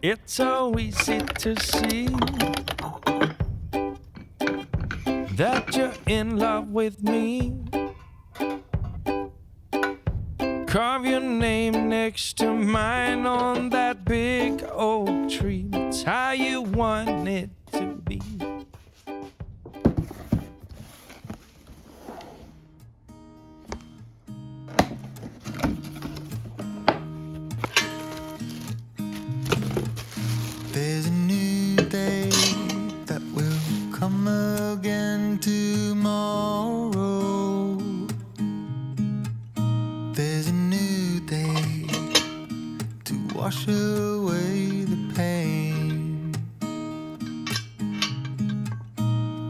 It's so easy to see that you're in love with me. Carve your name next to mine on that big oak tree. It's how you want it to be. There's a new day that will come again tomorrow. There's a new day to wash away the pain.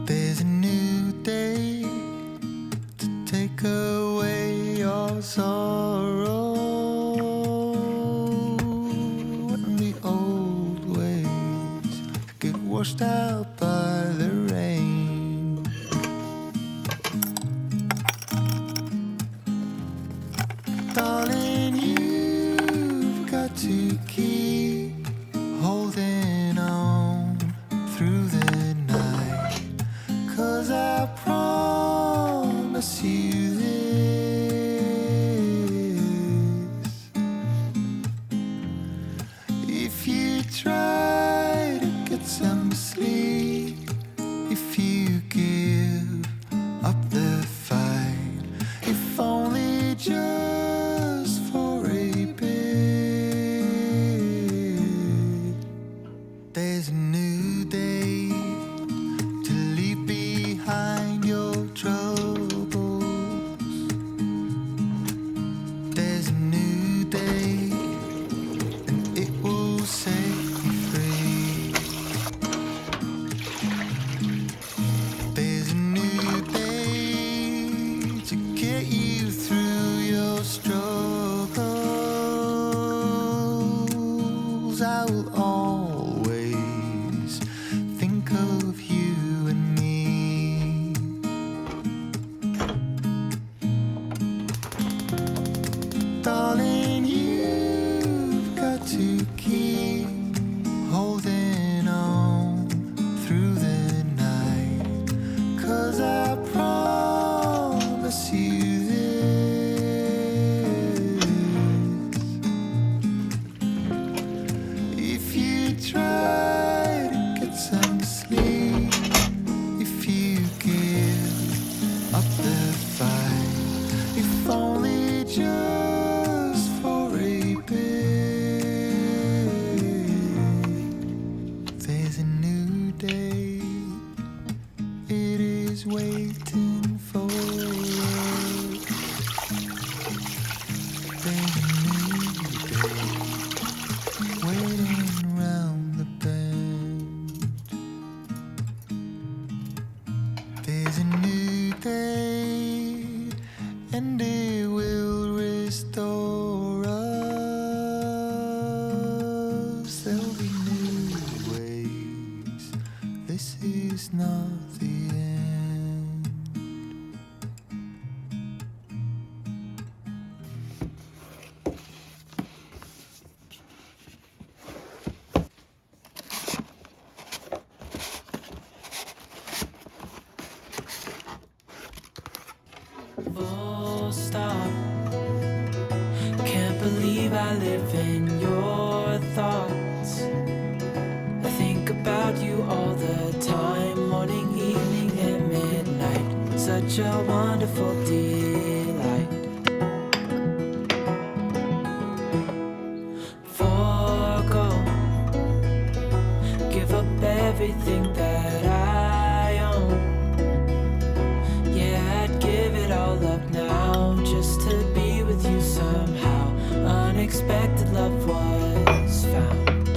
There's a new day to take away your sorrow. And the old ways get washed out by the rain. Darling, you've got to keep holding on through the night, 'cause I promise you this: if you try to get some sleep, if you give up the fight, if only just for a bit, there's a new day to leave behind your troubles. There's a new day, and it will set you free. There's a new day to get you through your struggles. I will always think of you and me. Darling, you've got to keep holding on through the night, 'cause I promise you this: if you try to get some sleep, if you give up the fight, if only just for a bit, there's a new day. It is waiting for you. There's a new day waiting round the bend. There's a new day, and it will restore us. There'll be new ways. This is not the end. Full stop. Can't believe I live in your thoughts. I think about you all the time, morning, evening, and midnight. Such a wonderful delight. Forgo, give up everything that I own. Yeah, I'd give it all up now just to be with you somehow. Unexpected love was found.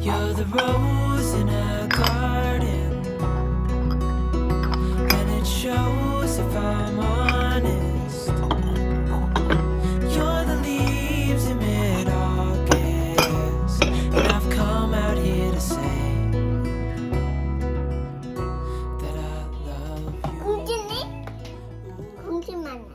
You're the rose in a garden, and it shows if I'm honest. You're the leaves in mid-August, and I've come out here to say that I love you. 공주네? 공주 만나.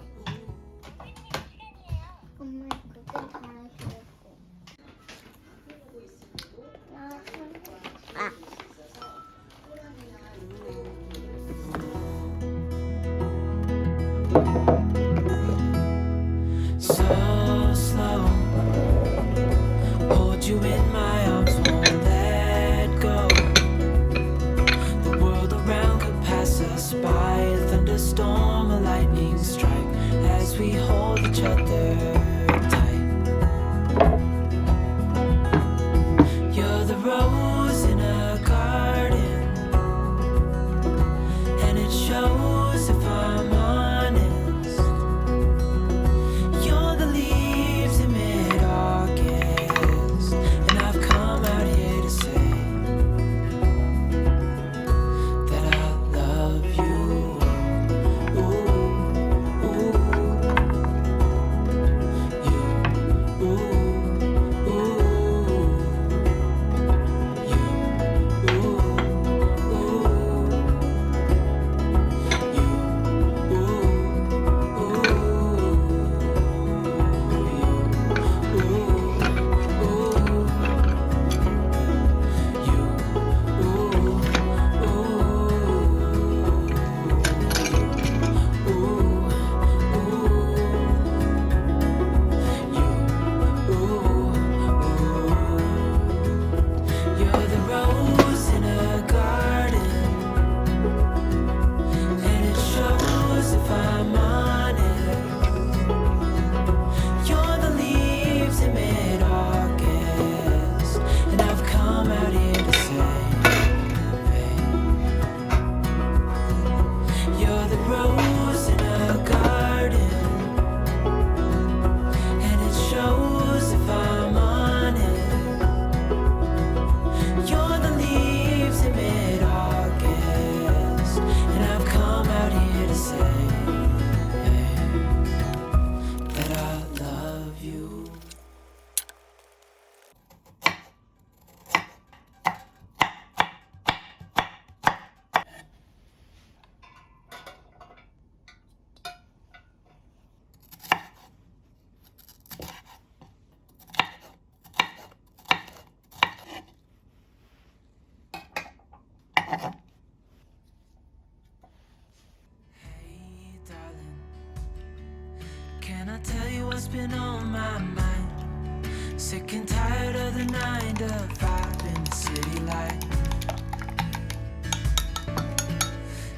Sick and tired of the 9 to 5 in the city light.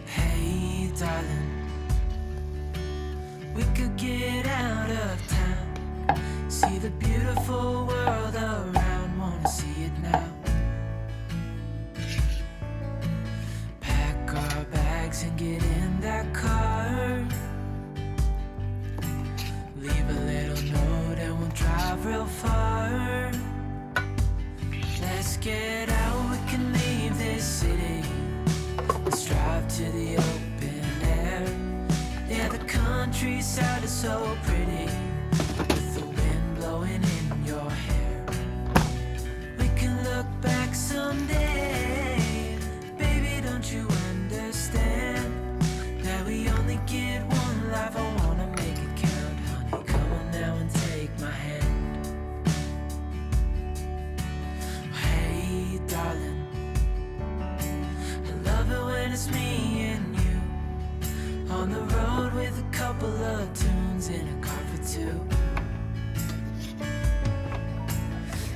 Hey darling, we could get out of town, see the beautiful world around, wanna see it now. Pack our bags and get in that car, leave a little note and we'll drive real far. Let's get out, we can leave this city. Let's drive to the open air. Yeah, the countryside is so pretty, with the wind blowing in your hair. We can look back someday. Baby, don't you understand that we only get one life? I wanna make it count, honey. Come on now and take my hand. Hey darling, I love it when it's me and you on the road with a couple of tunes in a car for two.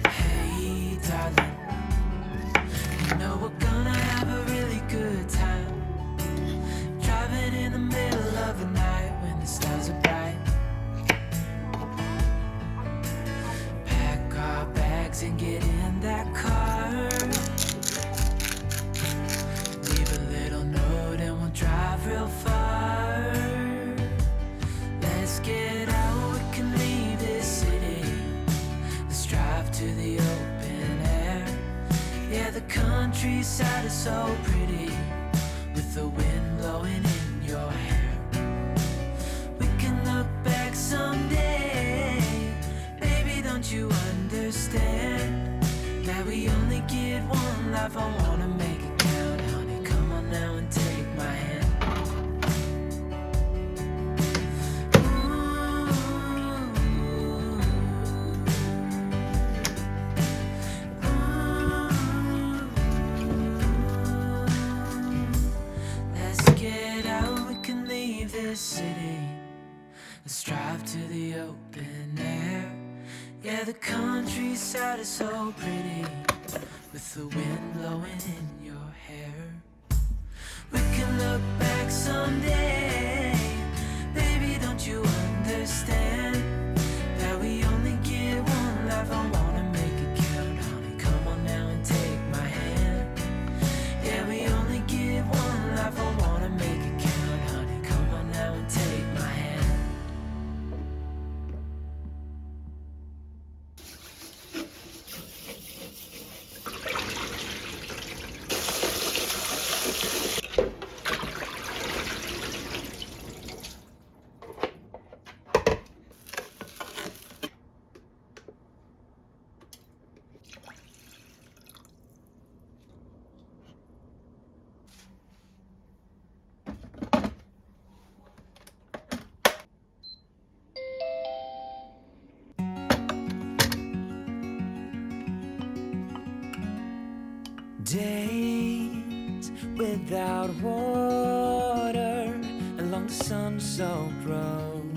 Hey darling, you know we're gonna have a really good time, driving in the middle of the night when the stars are bright. Pack our bags and get in that car, leave a little note and we'll drive real far. Let's get out, we can leave this city. Let's drive to the open air. Yeah, the countryside is so pretty, with the wind blowing in your hair. We can look back someday. Baby, don't you understand that we only get one life? I wanna make it count, honey. Come on now and take my hand. Let's get out, we can leave this city. Let's drive to the open air. Yeah, the countryside is so pretty, with the wind blowing in your hair. We can look back someday. Baby, don't you understand that we only get one life? I wanna make it count, honey. Come on now and take my hand. Yeah, we only get one life. I wanna make it count, honey. Come on now and take my hand. Days without water along the sun-soaked road.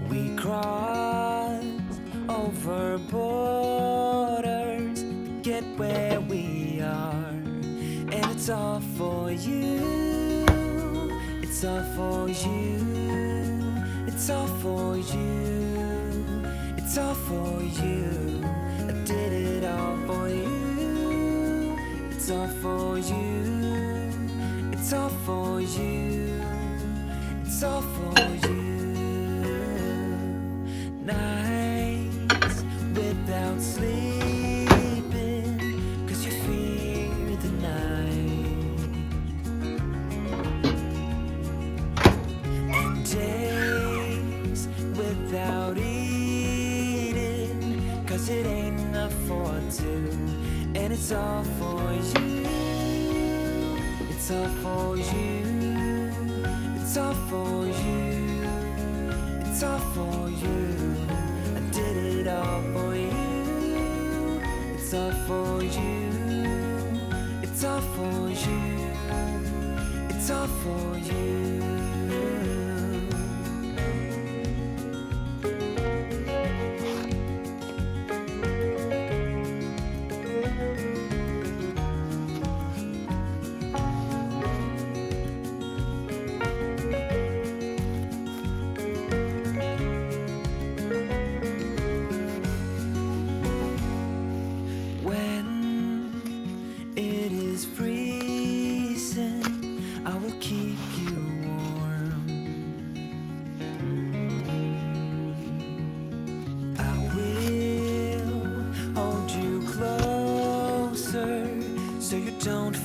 We crossed over borders to get where we are, and it's all for you. It's all for you. It's all for you. It's all for you. I did it all for you. It's all for you. It's all for you. It's all for you. Nights without sleeping, 'cause you fear the night. And days without eating, 'cause it ain't enough for two. And it's all for you. It's all for you. It's all for you. It's all for you. I did it all for you. It's all for you. It's all for you. It's all for you.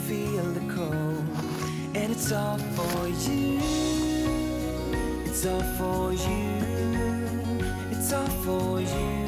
feel the cold. And it's all for you. It's all for you. It's all for you.